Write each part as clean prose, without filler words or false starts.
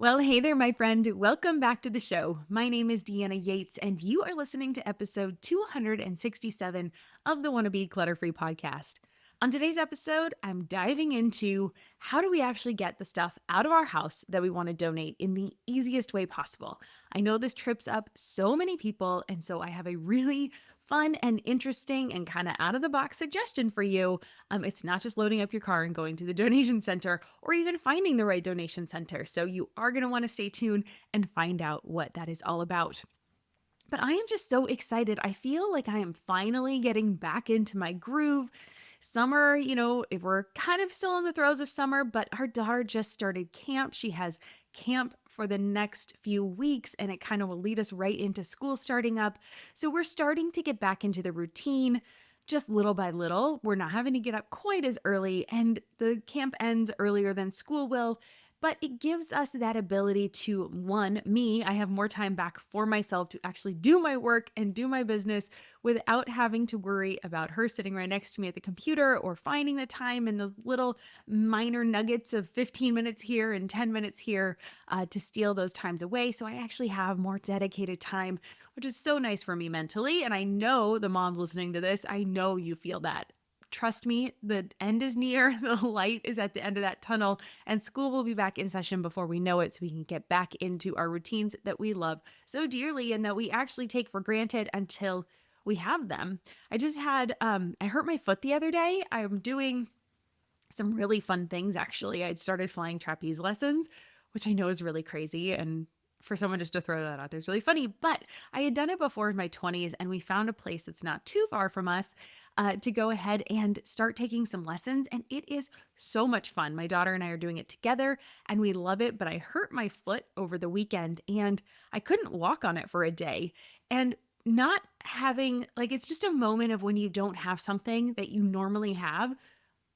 Well, hey there, my friend. Welcome back to the show. My name is Deanna Yates, and you are listening to episode 267 of the Wanna Be Clutter Free podcast. On today's episode, I'm diving into how do we actually get the stuff out of our house that we want to donate in the easiest way possible. I know this trips up so many people, and so I have a really fun and interesting and kind of out of the box suggestion for you. It's not just loading up your car and going to the donation center or even finding the right donation center. So you are going to want to stay tuned and find out what that is all about. But I am just so excited. I feel like I am finally getting back into my groove. Summer, if we're kind of still in the throes of summer, but our daughter just started camp. She has camp for the next few weeks, and it kind of will lead us right into school starting up. So we're starting to get back into the routine just little by little. We're not having to get up quite as early, and the camp ends earlier than school will. But it gives us that ability to, I have more time back for myself to actually do my work and do my business without having to worry about her sitting right next to me at the computer or finding the time and those little minor nuggets of 15 minutes here and 10 minutes here to steal those times away. So I actually have more dedicated time, which is so nice for me mentally. And I know the moms listening to this, I know you feel that. Trust me, the end is near. The light is at the end of that tunnel, and school will be back in session before we know it, so we can get back into our routines that we love so dearly and that we actually take for granted until we have them. I hurt my foot the other day. I'm doing some really fun things, actually. I'd started flying trapeze lessons, which I know is really crazy. And for someone just to throw that out there is really funny. But I had done it before in my 20s, and we found a place that's not too far from us to go ahead and start taking some lessons. And it is so much fun. My daughter and I are doing it together, and we love it. But I hurt my foot over the weekend, and I couldn't walk on it for a day. And not having, like, it's just a moment of when you don't have something that you normally have,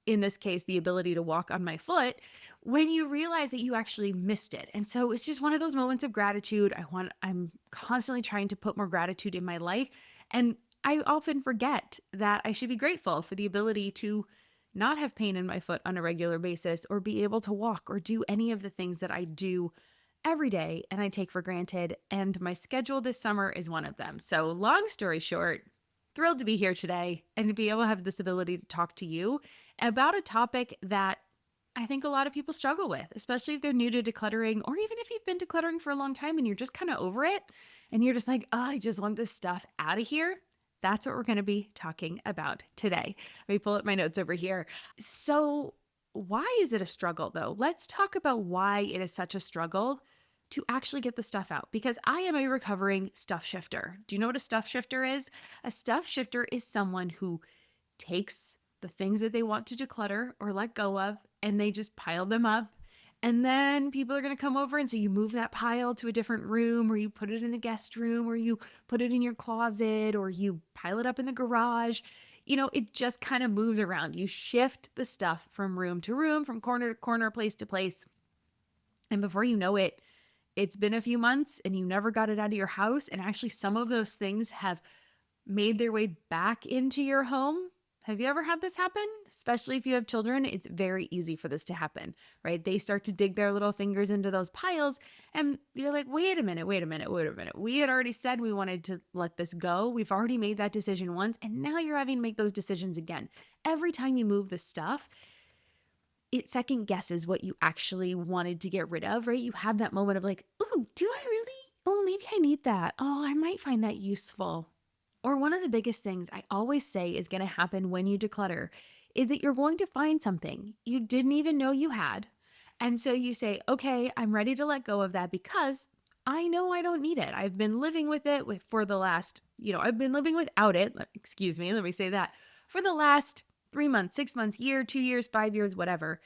in this case, the ability to walk on my foot, when you realize that you actually missed it. And so it's just one of those moments of gratitude. I'm constantly trying to put more gratitude in my life. And I often forget that I should be grateful for the ability to not have pain in my foot on a regular basis or be able to walk or do any of the things that I do every day and I take for granted. And my schedule this summer is one of them. So, long story short, thrilled to be here today and to be able to have this ability to talk to you about a topic that I think a lot of people struggle with, especially if they're new to decluttering, or even if you've been decluttering for a long time and you're just kind of over it and you're just like, oh, I just want this stuff out of here. That's what we're going to be talking about today. Let me pull up my notes over here. So, why is it a struggle though? Let's talk about why it is such a struggle to actually get the stuff out, because I am a recovering stuff shifter. Do you know what a stuff shifter is? A stuff shifter is someone who takes the things that they want to declutter or let go of, and they just pile them up. And then people are going to come over. And so you move that pile to a different room, or you put it in the guest room, or you put it in your closet, or you pile it up in the garage. It just kind of moves around. You shift the stuff from room to room, from corner to corner, place to place. And before you know it, it's been a few months and you never got it out of your house. And actually, some of those things have made their way back into your home. Have you ever had this happen? Especially if you have children, it's very easy for this to happen, right? They start to dig their little fingers into those piles, and you're like, wait a minute. We had already said we wanted to let this go. We've already made that decision once, and now you're having to make those decisions again. Every time you move the stuff, it second guesses what you actually wanted to get rid of, right? You have that moment of like, oh, do I really? Oh, maybe I need that. Oh, I might find that useful. Or one of the biggest things I always say is going to happen when you declutter is that you're going to find something you didn't even know you had. And so you say, okay, I'm ready to let go of that because I know I don't need it. I've been living with it for the last, I've been living without it. Excuse me, let me say that. For the last 3 months, 6 months, year, 2 years, 5 years, whatever.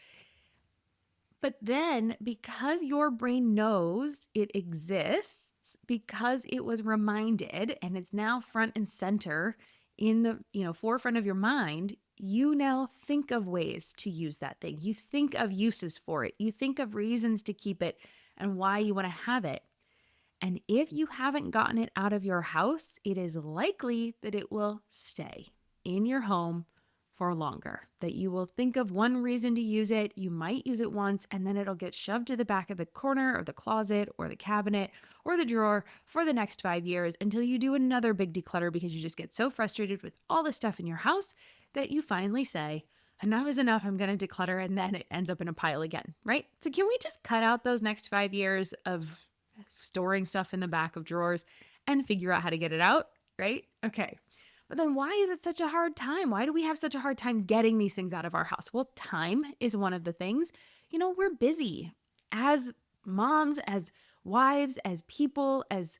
But then because your brain knows it exists, because it was reminded and it's now front and center in the forefront of your mind, you now think of ways to use that thing. You think of uses for it. You think of reasons to keep it and why you want to have it. And if you haven't gotten it out of your house, it is likely that it will stay in your home for longer, that you will think of one reason to use it. You might use it once and then it'll get shoved to the back of the corner or the closet or the cabinet or the drawer for the next 5 years until you do another big declutter because you just get so frustrated with all the stuff in your house that you finally say, enough is enough, I'm going to declutter, and then it ends up in a pile again, right? So can we just cut out those next 5 years of storing stuff in the back of drawers and figure out how to get it out, right? Okay. But then why is it such a hard time? Why do we have such a hard time getting these things out of our house? Well, time is one of the things. We're busy as moms, as wives, as people, as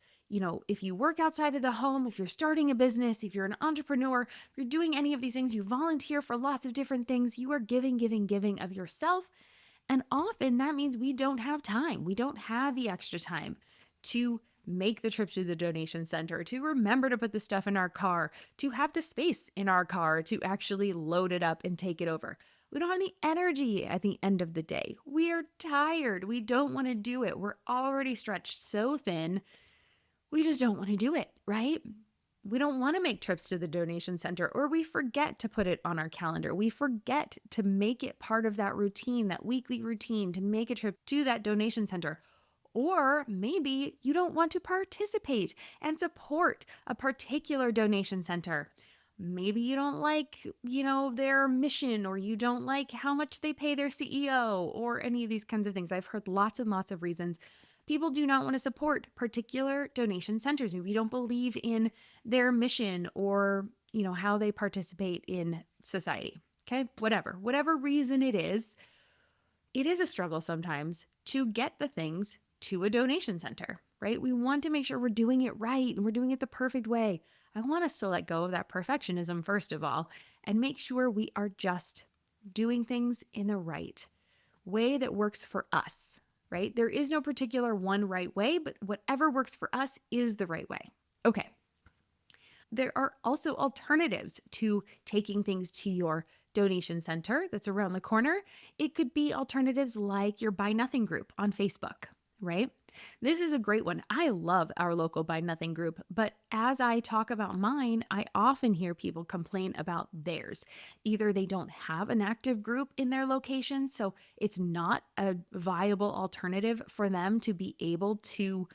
if you work outside of the home, if you're starting a business, if you're an entrepreneur, if you're doing any of these things, you volunteer for lots of different things, you are giving, giving, giving of yourself. And often that means we don't have time. We don't have the extra time to make the trip to the donation center, to remember to put the stuff in our car, to have the space in our car to actually load it up and take it over. We don't have the energy at the end of the day. We're tired. We don't want to do it. We're already stretched so thin. We just don't want to do it, right? We don't want to make trips to the donation center, or we forget to put it on our calendar. We forget to make it part of that routine, that weekly routine, to make a trip to that donation center. Or maybe you don't want to participate and support a particular donation center. Maybe you don't like, their mission, or you don't like how much they pay their CEO, or any of these kinds of things. I've heard lots and lots of reasons people do not want to support particular donation centers. Maybe you don't believe in their mission or, how they participate in society. Okay, whatever reason it is a struggle sometimes to get the things to a donation center, right? We want to make sure we're doing it right and we're doing it the perfect way. I want us to let go of that perfectionism, first of all, and make sure we are just doing things in the right way that works for us, right? There is no particular one right way, but whatever works for us is the right way. Okay. There are also alternatives to taking things to your donation center that's around the corner. It could be alternatives like your Buy Nothing group on Facebook, right? This is a great one. I love our local Buy Nothing group, but as I talk about mine, I often hear people complain about theirs. Either they don't have an active group in their location, so it's not a viable alternative for them to be able to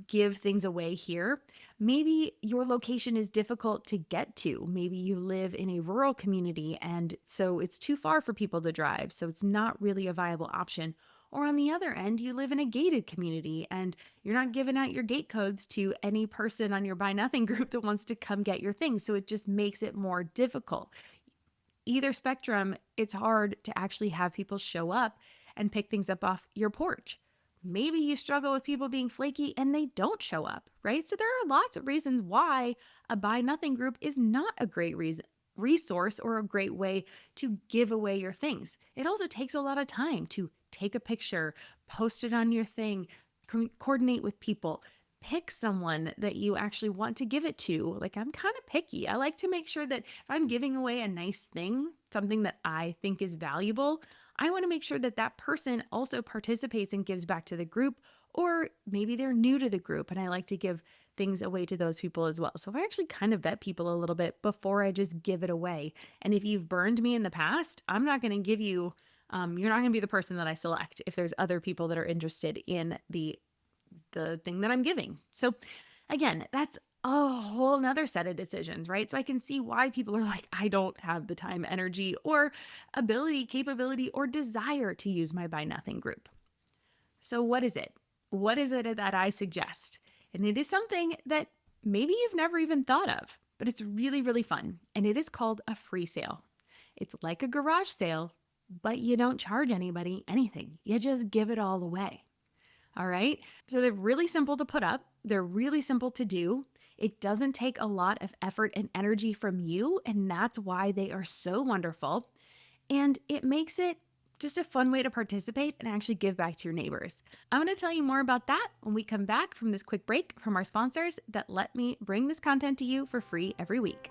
give things away here. Maybe your location is difficult to get to. Maybe you live in a rural community and so it's too far for people to drive. So it's not really a viable option. Or on the other end, you live in a gated community and you're not giving out your gate codes to any person on your Buy Nothing group that wants to come get your things. So it just makes it more difficult. Either spectrum, it's hard to actually have people show up and pick things up off your porch. Maybe you struggle with people being flaky and they don't show up, right? So there are lots of reasons why a Buy Nothing group is not a great resource or a great way to give away your things. It also takes a lot of time to take a picture, post it on your thing, coordinate with people, pick someone that you actually want to give it to. Like, I'm kind of picky. I like to make sure that if I'm giving away a nice thing, something that I think is valuable, I want to make sure that that person also participates and gives back to the group, or maybe they're new to the group and I like to give things away to those people as well. So I actually kind of vet people a little bit before I just give it away. And if you've burned me in the past, I'm not going to give you, you're not going to be the person that I select if there's other people that are interested in the thing that I'm giving. So again, that's a whole nother set of decisions, right? So I can see why people are like, I don't have the time, energy, or ability, capability, or desire to use my Buy Nothing group. So what is it? What is it that I suggest? And it is something that maybe you've never even thought of, but it's really, really fun. And it is called a free sale. It's like a garage sale, but you don't charge anybody anything. You just give it all away. All right. So they're really simple to put up. They're really simple to do. It doesn't take a lot of effort and energy from you. And that's why they are so wonderful. And it makes it just a fun way to participate and actually give back to your neighbors. I'm going to tell you more about that when we come back from this quick break from our sponsors that let me bring this content to you for free every week.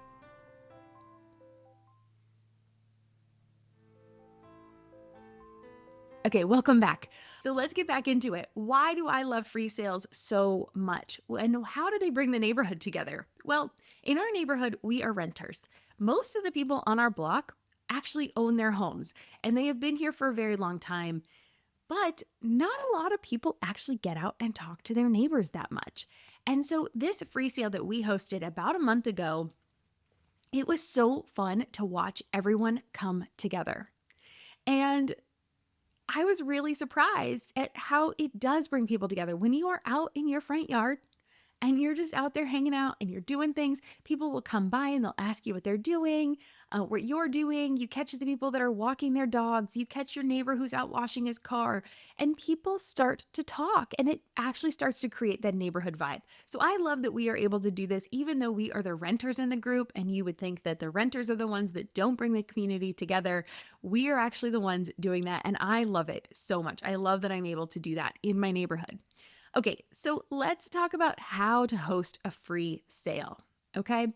Okay, welcome back. So let's get back into it. Why do I love free sales so much? And how do they bring the neighborhood together? Well, in our neighborhood, we are renters. Most of the people on our block actually own their homes and they have been here for a very long time, but not a lot of people actually get out and talk to their neighbors that much. And so, this free sale that we hosted about a month ago, it was so fun to watch everyone come together. And I was really surprised at how it does bring people together. When you are out in your front yard and you're just out there hanging out and you're doing things, people will come by and they'll ask you what they're doing, what you're doing. You catch the people that are walking their dogs. You catch your neighbor who's out washing his car, and people start to talk, and it actually starts to create that neighborhood vibe. So I love that we are able to do this, even though we are the renters in the group, and you would think that the renters are the ones that don't bring the community together. We are actually the ones doing that, and I love it so much. I love that I'm able to do that in my neighborhood. Okay, so let's talk about how to host a free sale. Okay,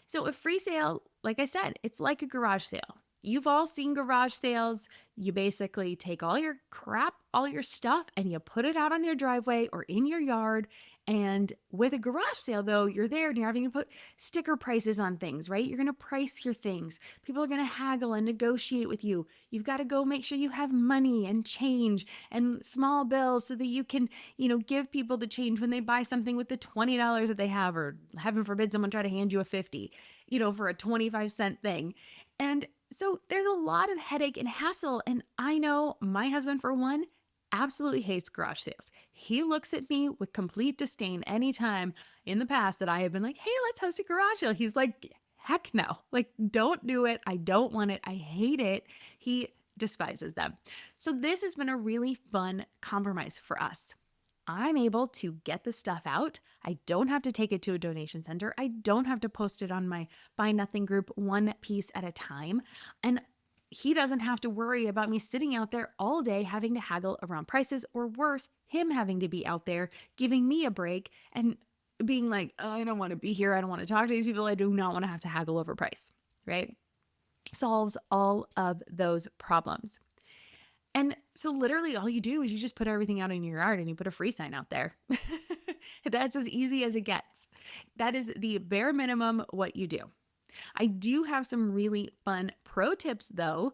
so a free sale, like I said, it's like a garage sale. You've all seen garage sales. You basically take all your crap, all your stuff, and you put it out on your driveway or in your yard. And with a garage sale, though, you're there and you're having to put sticker prices on things, right? You're going to price your things. People are going to haggle and negotiate with you. You've got to go make sure you have money and change and small bills so that you can, give people the change when they buy something with the $20 that they have, or heaven forbid, someone try to hand you a 50, for a 25-cent thing. And so there's a lot of headache and hassle. And I know my husband, for one, absolutely hates garage sales. He looks at me with complete disdain anytime in the past that I have been like, hey, let's host a garage sale. He's like, heck no, like, don't do it. I don't want it. I hate it. He despises them. So this has been a really fun compromise for us. I'm able to get the stuff out. I don't have to take it to a donation center. I don't have to post it on my Buy Nothing group one piece at a time. And he doesn't have to worry about me sitting out there all day having to haggle around prices, or worse, him having to be out there giving me a break and being like, oh, I don't want to be here. I don't want to talk to these people. I do not want to have to haggle over price, right? Solves all of those problems. And so literally all you do is you just put everything out in your yard and you put a free sign out there. That's as easy as it gets. That is the bare minimum what you do. I do have some really fun pro tips though,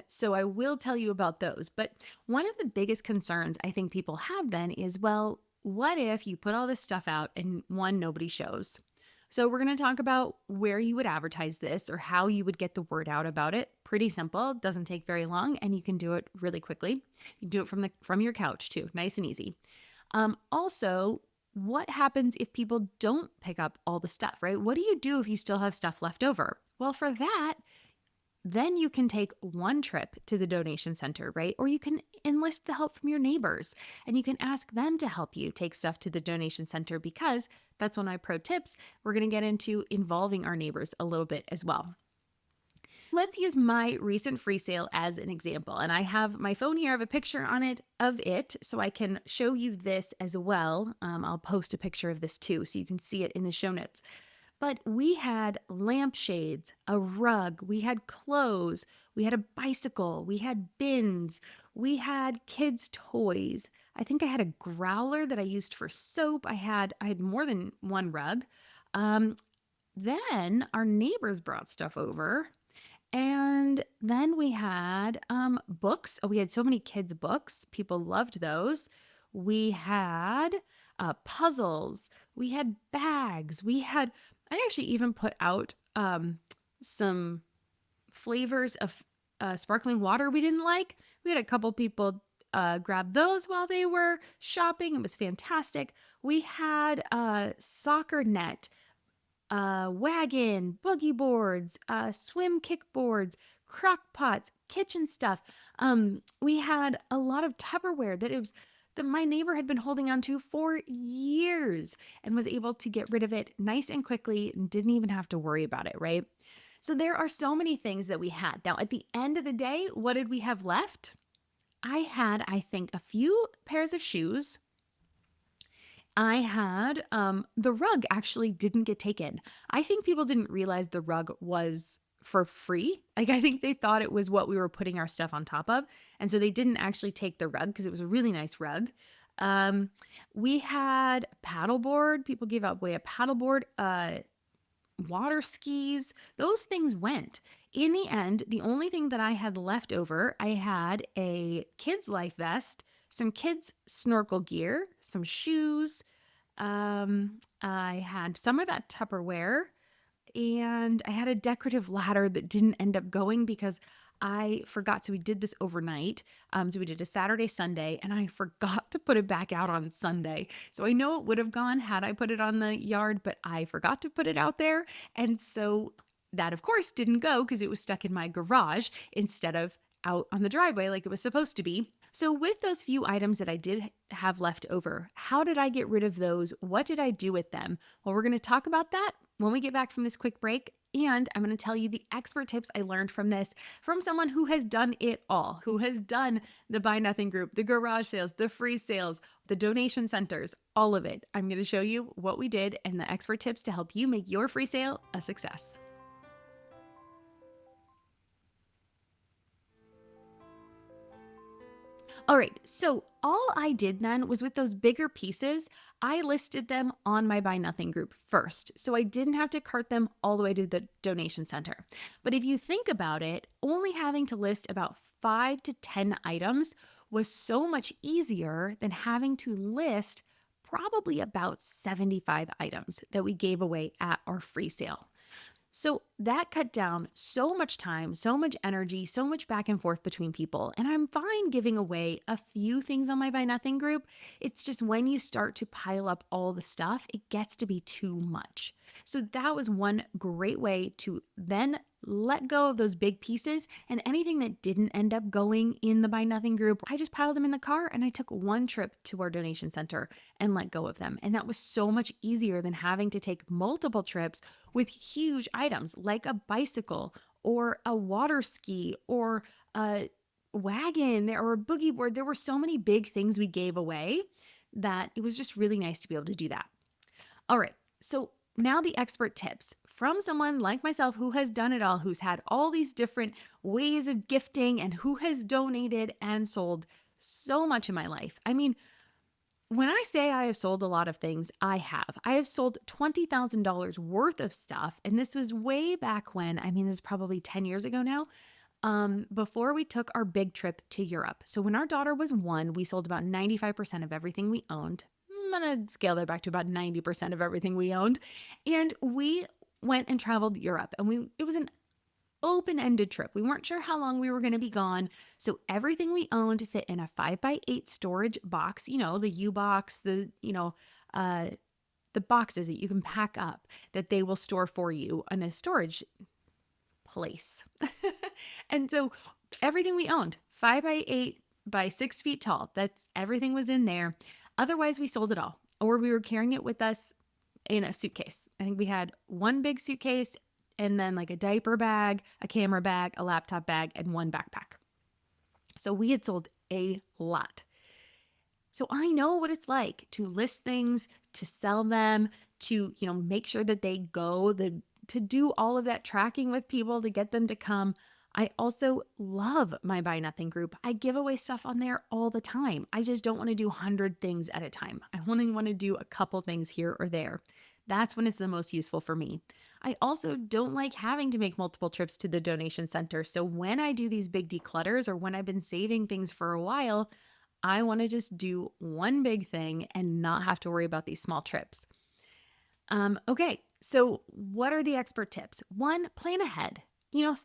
so I will tell you about those. But one of the biggest concerns I think people have then is, well, what if you put all this stuff out and one, nobody shows? So we're going to talk about where you would advertise this or how you would get the word out about it. Pretty simple, doesn't take very long, and you can do it really quickly. You can do it from your couch too, nice and easy. Also, what happens if people don't pick up all the stuff, right? What do you do if you still have stuff left over? Well, for that, then you can take one trip to the donation center, right? Or you can enlist the help from your neighbors and you can ask them to help you take stuff to the donation center, because that's one of my pro tips. We're going to get into involving our neighbors a little bit as well. Let's use my recent free sale as an example. And I have my phone here. I have a picture on it of it, so I can show you this as well. I'll post a picture of this too, so you can see it in the show notes. But we had lampshades, a rug, we had clothes, we had a bicycle, we had bins, we had kids' toys. I think I had a growler that I used for soap. I had more than one rug. Then our neighbors brought stuff over. And then we had books. Oh, we had so many kids' books. People loved those. We had puzzles. We had bags. I actually even put out some flavors of sparkling water we didn't like. We had a couple people grab those while they were shopping. It was fantastic. We had a soccer net, wagon, boogie boards, swim kickboards, crock pots, kitchen stuff. We had a lot of Tupperware that my neighbor had been holding on to for years and was able to get rid of it nice and quickly and didn't even have to worry about it, right? So there are so many things that we had. Now, at the end of the day, what did we have left? I think, a few pairs of shoes. I had the rug actually didn't get taken. I think people didn't realize the rug was for free. Like, I think they thought it was what we were putting our stuff on top of. And so they didn't actually take the rug because it was a really nice rug. We had paddleboard. People gave away a paddleboard. water skis, those things went. In the end, the only thing that I had left over, I had a kids' life vest, some kids' snorkel gear, some shoes. I had some of that Tupperware, and I had a decorative ladder that didn't end up going because I forgot. So we did this overnight. So we did a Saturday, Sunday, and I forgot to put it back out on Sunday. So I know it would have gone had I put it on the yard, but I forgot to put it out there. And so that, of course, didn't go because it was stuck in my garage instead of out on the driveway like it was supposed to be. So, with those few items that I did have left over, how did I get rid of those? What did I do with them? Well, we're going to talk about that when we get back from this quick break. And I'm going to tell you the expert tips I learned from this from someone who has done it all, who has done the Buy Nothing group, the garage sales, the free sales, the donation centers, all of it. I'm going to show you what we did and the expert tips to help you make your free sale a success. All right, so all I did then was with those bigger pieces, I listed them on my Buy Nothing group first. So I didn't have to cart them all the way to the donation center. But if you think about it, only having to list about 5 to 10 items was so much easier than having to list probably about 75 items that we gave away at our free sale. So that cut down so much time, so much energy, so much back and forth between people. And I'm fine giving away a few things on my Buy Nothing group. It's just when you start to pile up all the stuff, it gets to be too much. So that was one great way to then let go of those big pieces, and anything that didn't end up going in the Buy Nothing group, I just piled them in the car and I took one trip to our donation center and let go of them. And that was so much easier than having to take multiple trips with huge items like a bicycle or a water ski or a wagon or a boogie board. There were so many big things we gave away that it was just really nice to be able to do that. All right, so now the expert tips from someone like myself who has done it all, who's had all these different ways of gifting and who has donated and sold so much in my life. I mean, when I say I have sold a lot of things, I have. I have sold $20,000 worth of stuff. And this was way back when, I mean, this is probably 10 years ago now, before we took our big trip to Europe. So when our daughter was 1, we sold about 95% of everything we owned. I'm going to scale that back to about 90% of everything we owned. And we went and traveled Europe. And it was an open-ended trip. We weren't sure how long we were going to be gone. So everything we owned fit in a 5x8 storage box, the U box, the boxes that you can pack up that they will store for you in a storage place. And so everything we owned, 5x8 by 6 feet tall, that's everything was in there. Otherwise, we sold it all, or we were carrying it with us in a suitcase. I think we had one big suitcase and then like a diaper bag, a camera bag, a laptop bag, and one backpack. So we had sold a lot. So I know what it's like to list things, to sell them, to, make sure that they go, to do all of that tracking with people to get them to come. I also love my Buy Nothing group. I give away stuff on there all the time. I just don't want to do 100 things at a time. I only want to do a couple things here or there. That's when it's the most useful for me. I also don't like having to make multiple trips to the donation center. So when I do these big declutters or when I've been saving things for a while, I want to just do one big thing and not have to worry about these small trips. Okay, so what are the expert tips? One, plan ahead.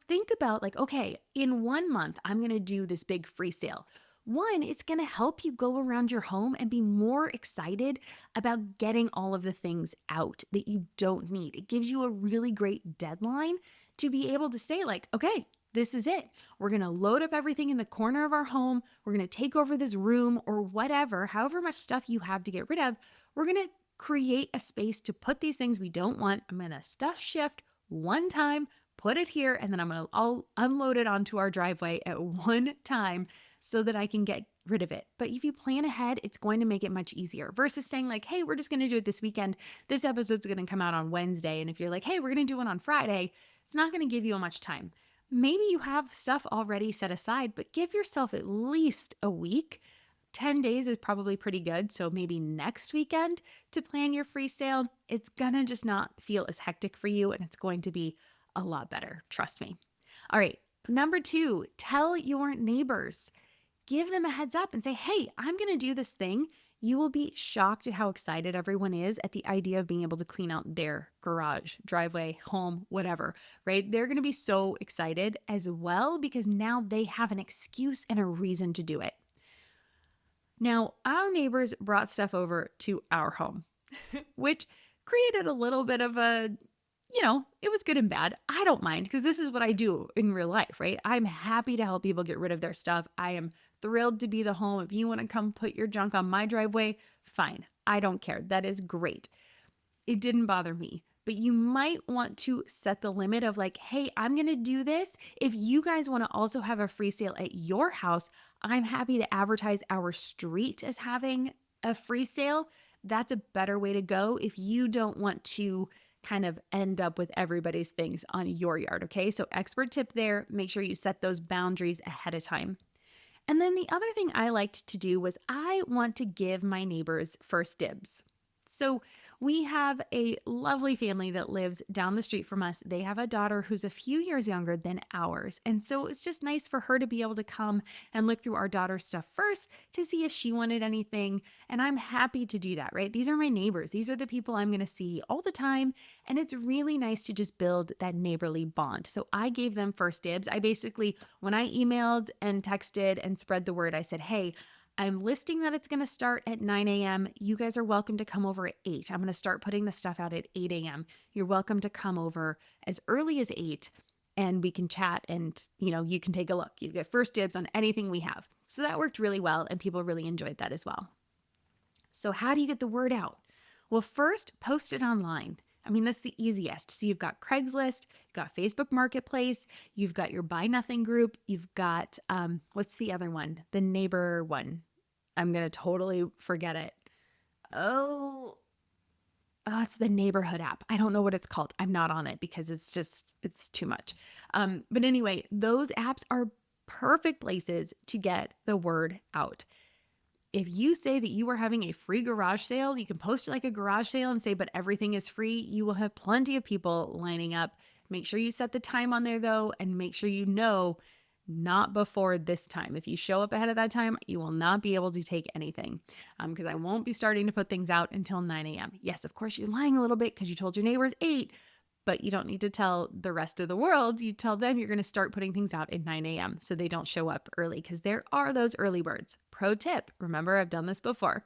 Think about okay, in 1 month, I'm going to do this big free sale. One, it's going to help you go around your home and be more excited about getting all of the things out that you don't need. It gives you a really great deadline to be able to say okay, this is it. We're going to load up everything in the corner of our home. We're going to take over this room or whatever, however much stuff you have to get rid of. We're going to create a space to put these things we don't want. I'm going to stuff shift one time, put it here, and then I'll unload it onto our driveway at one time so that I can get rid of it. But if you plan ahead, it's going to make it much easier versus saying hey, we're just going to do it this weekend. This episode's going to come out on Wednesday. And if you're hey, we're going to do it on Friday, it's not going to give you much time. Maybe you have stuff already set aside, but give yourself at least a week 10 days is probably pretty good. So maybe next weekend to plan your free sale, it's gonna just not feel as hectic for you and it's going to be a lot better. Trust me. All right. Number two, tell your neighbors. Give them a heads up and say, hey, I'm going to do this thing. You will be shocked at how excited everyone is at the idea of being able to clean out their garage, driveway, home, whatever, right? They're going to be so excited as well because now they have an excuse and a reason to do it. Now, our neighbors brought stuff over to our home, which created a little bit of a, it was good and bad. I don't mind because this is what I do in real life, right? I'm happy to help people get rid of their stuff. I am thrilled to be the home. If you want to come put your junk on my driveway, fine. I don't care. That is great. It didn't bother me. But you might want to set the limit of like, hey, I'm going to do this. If you guys want to also have a free sale at your house, I'm happy to advertise our street as having a free sale. That's a better way to go if you don't want to kind of end up with everybody's things on your yard. Okay. So, expert tip there, make sure you set those boundaries ahead of time. And then the other thing I liked to do was I want to give my neighbors first dibs. So we have a lovely family that lives down the street from us. They have a daughter who's a few years younger than ours. And so it's just nice for her to be able to come and look through our daughter's stuff first to see if she wanted anything. And I'm happy to do that, right? These are my neighbors. These are the people I'm going to see all the time. And it's really nice to just build that neighborly bond. So I gave them first dibs. I basically, when I emailed and texted and spread the word, I said, hey, I'm listing that it's going to start at 9 a.m. You guys are welcome to come over at 8. I'm going to start putting the stuff out at 8 a.m. You're welcome to come over as early as 8 and we can chat and, you can take a look. You get first dibs on anything we have. So that worked really well and people really enjoyed that as well. So how do you get the word out? Well, first, post it online. I mean, that's the easiest. So you've got Craigslist, you've got Facebook Marketplace, you've got your Buy Nothing group, you've got, what's the other one? The neighbor one. I'm going to totally forget it. Oh, it's the neighborhood app. I don't know what it's called. I'm not on it because it's too much. But anyway, those apps are perfect places to get the word out. If you say that you are having a free garage sale, you can post like a garage sale and say, but everything is free. You will have plenty of people lining up. Make sure you set the time on there though, and make sure you know not before this time. If you show up ahead of that time, you will not be able to take anything because I won't be starting to put things out until 9 a.m. Yes, of course, you're lying a little bit because you told your neighbors 8, but you don't need to tell the rest of the world. You tell them you're going to start putting things out at 9 a.m. so they don't show up early because there are those early birds. Pro tip. Remember, I've done this before.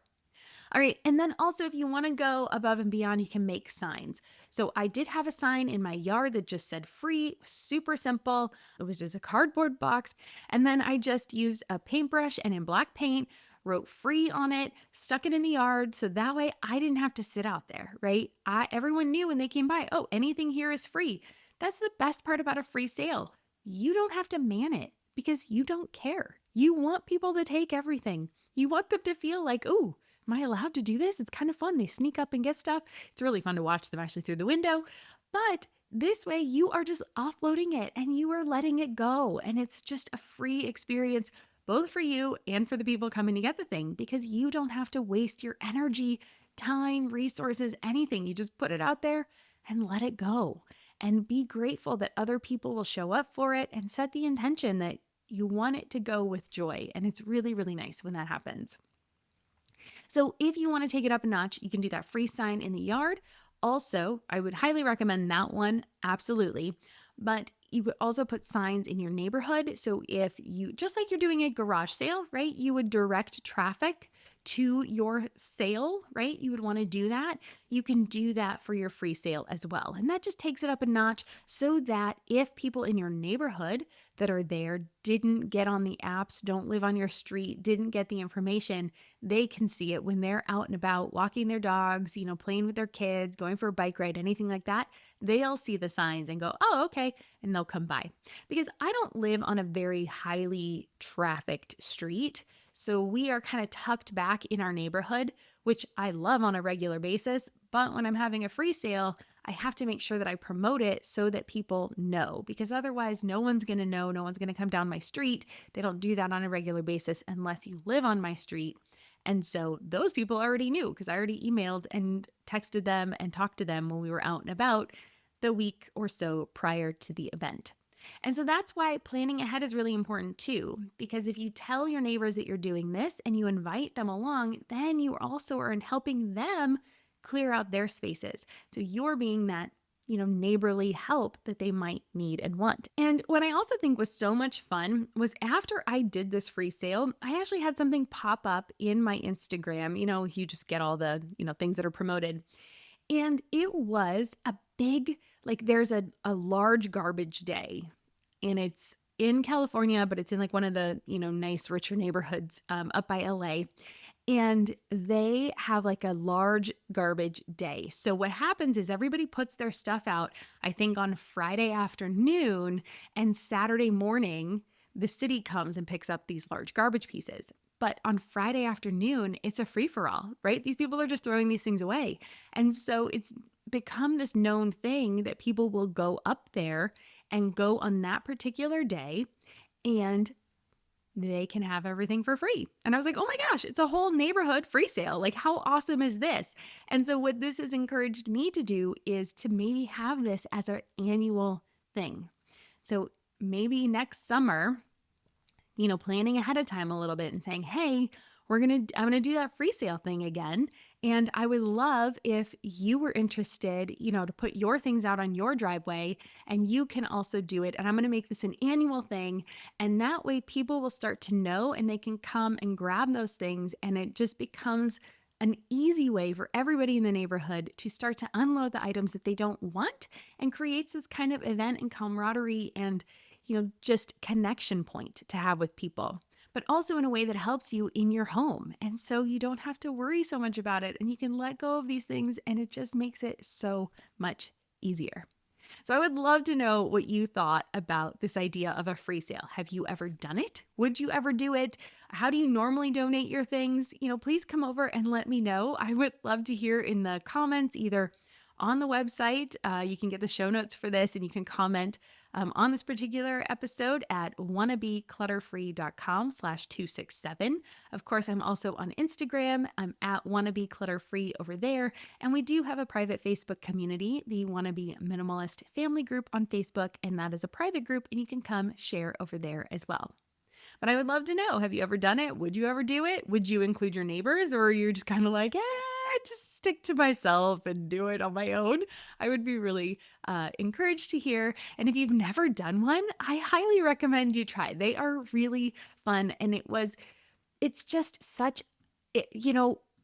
All right. And then also, if you want to go above and beyond, you can make signs. So I did have a sign in my yard that just said free, super simple. It was just a cardboard box. And then I just used a paintbrush and in black paint, wrote free on it, stuck it in the yard. So that way I didn't have to sit out there, right? Everyone knew when they came by, oh, anything here is free. That's the best part about a free sale. You don't have to man it because you don't care. You want people to take everything. You want them to feel like, oh, am I allowed to do this? It's kind of fun. They sneak up and get stuff. It's really fun to watch them actually through the window. But this way you are just offloading it and you are letting it go. And it's just a free experience, both for you and for the people coming to get the thing, because you don't have to waste your energy, time, resources, anything. You just put it out there and let it go. And be grateful that other people will show up for it and set the intention that you want it to go with joy. And it's really, really nice when that happens. So if you want to take it up a notch, you can do that free sign in the yard. Also, I would highly recommend that one, absolutely. But you could also put signs in your neighborhood. So if you, just like you're doing a garage sale, right? You would direct traffic to your sale, right? You would want to do that. You can do that for your free sale as well. And that just takes it up a notch so that if people in your neighborhood that are there didn't get on the apps, don't live on your street, didn't get the information, they can see it when they're out and about walking their dogs, playing with their kids, going for a bike ride, anything like that. They'll see the signs and go, oh, okay. And they'll come by. Because I don't live on a very highly trafficked street. So we are kind of tucked back in our neighborhood, which I love on a regular basis. But when I'm having a free sale, I have to make sure that I promote it so that people know, because otherwise, no one's going to know. No one's going to come down my street. They don't do that on a regular basis unless you live on my street. And so those people already knew because I already emailed and texted them and talked to them when we were out and about the week or so prior to the event. And so that's why planning ahead is really important too, because if you tell your neighbors that you're doing this and you invite them along, then you also are helping them clear out their spaces. So you're being that neighborly help that they might need and want. And what I also think was so much fun was after I did this free sale, I actually had something pop up in my Instagram. You just get all the, things that are promoted. And it was a big, like there's a large garbage day, and it's in California, but it's in like one of the, nice, richer neighborhoods up by LA. And they have like a large garbage day. So what happens is everybody puts their stuff out, I think on Friday afternoon, and Saturday morning, the city comes and picks up these large garbage pieces. But on Friday afternoon, it's a free for all, right? These people are just throwing these things away. And so it's become this known thing that people will go up there and go on that particular day, and they can have everything for free. And I was like, oh my gosh, it's a whole neighborhood free sale. Like, how awesome is this? And so what this has encouraged me to do is to maybe have this as an annual thing. So maybe next summer, planning ahead of time a little bit and saying, hey, I'm going to do that free sale thing again. And I would love if you were interested, to put your things out on your driveway, and you can also do it. And I'm going to make this an annual thing. And that way people will start to know and they can come and grab those things. And it just becomes an easy way for everybody in the neighborhood to start to unload the items that they don't want, and creates this kind of event and camaraderie and just connection point to have with people, but also in a way that helps you in your home. And so you don't have to worry so much about it, and you can let go of these things, and it just makes it so much easier. So I would love to know what you thought about this idea of a free sale. Have you ever done it? Would you ever do it? How do you normally donate your things? Please come over and let me know. I would love to hear in the comments, either on the website. You can get the show notes for this, and you can comment on this particular episode at wannabeclutterfree.com/267. Of course, I'm also on Instagram. I'm at wannabeclutterfree over there. And we do have a private Facebook community, the Wannabe Minimalist Family Group on Facebook. And that is a private group, and you can come share over there as well. But I would love to know, have you ever done it? Would you ever do it? Would you include your neighbors, or are you just kind of like, just stick to myself and do it on my own? I would be really encouraged to hear. And if you've never done one, I highly recommend you try. They are really fun. And it's just such,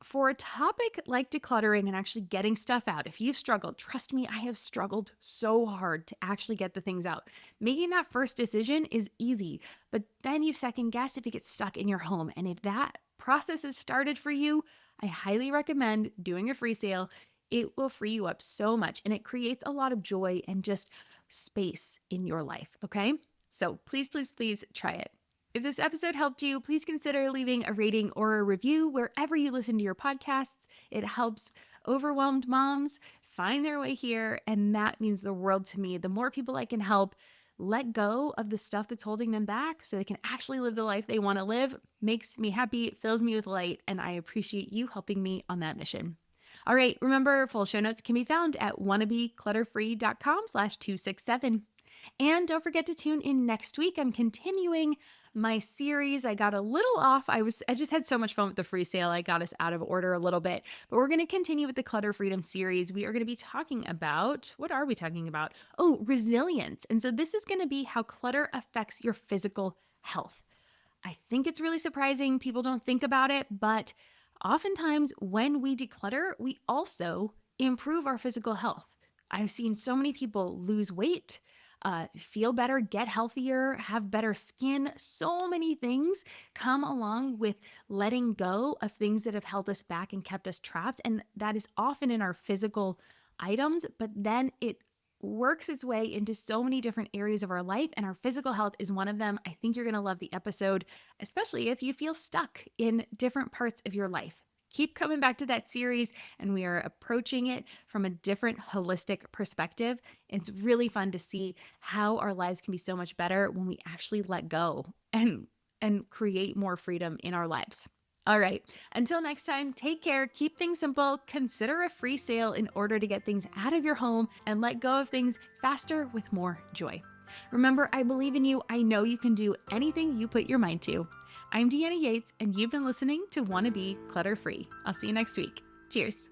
for a topic like decluttering and actually getting stuff out, if you've struggled, trust me, I have struggled so hard to actually get the things out. Making that first decision is easy, but then you second guess if it gets stuck in your home. And if that process is started for you, I highly recommend doing a free sale. It will free you up so much, and it creates a lot of joy and just space in your life. Okay. So please, please, please try it. If this episode helped you, please consider leaving a rating or a review wherever you listen to your podcasts. It helps overwhelmed moms find their way here, and that means the world to me. The more people I can help let go of the stuff that's holding them back so they can actually live the life they want to live makes me happy, fills me with light, and I appreciate you helping me on that mission. All right, remember, full show notes can be found at wannabeclutterfree.com/267. And don't forget to tune in next week. I'm continuing my series. I got a little off. I just had so much fun with the free sale. I got us out of order a little bit, but we're going to continue with the Clutter Freedom series. We are going to be talking about, what are we talking about? Oh, resilience. And so this is going to be how clutter affects your physical health. I think it's really surprising. People don't think about it, but oftentimes when we declutter, we also improve our physical health. I've seen so many people lose weight, feel better, get healthier, have better skin. So many things come along with letting go of things that have held us back and kept us trapped. And that is often in our physical items, but then it works its way into so many different areas of our life, and our physical health is one of them. I think you're going to love the episode, especially if you feel stuck in different parts of your life. Keep coming back to that series, and we are approaching it from a different holistic perspective. It's really fun to see how our lives can be so much better when we actually let go and create more freedom in our lives. All right. Until next time, take care, keep things simple, consider a free sale in order to get things out of your home and let go of things faster with more joy. Remember, I believe in you. I know you can do anything you put your mind to. I'm Deanna Yates, and you've been listening to Wanna Be Clutter Free. I'll see you next week. Cheers.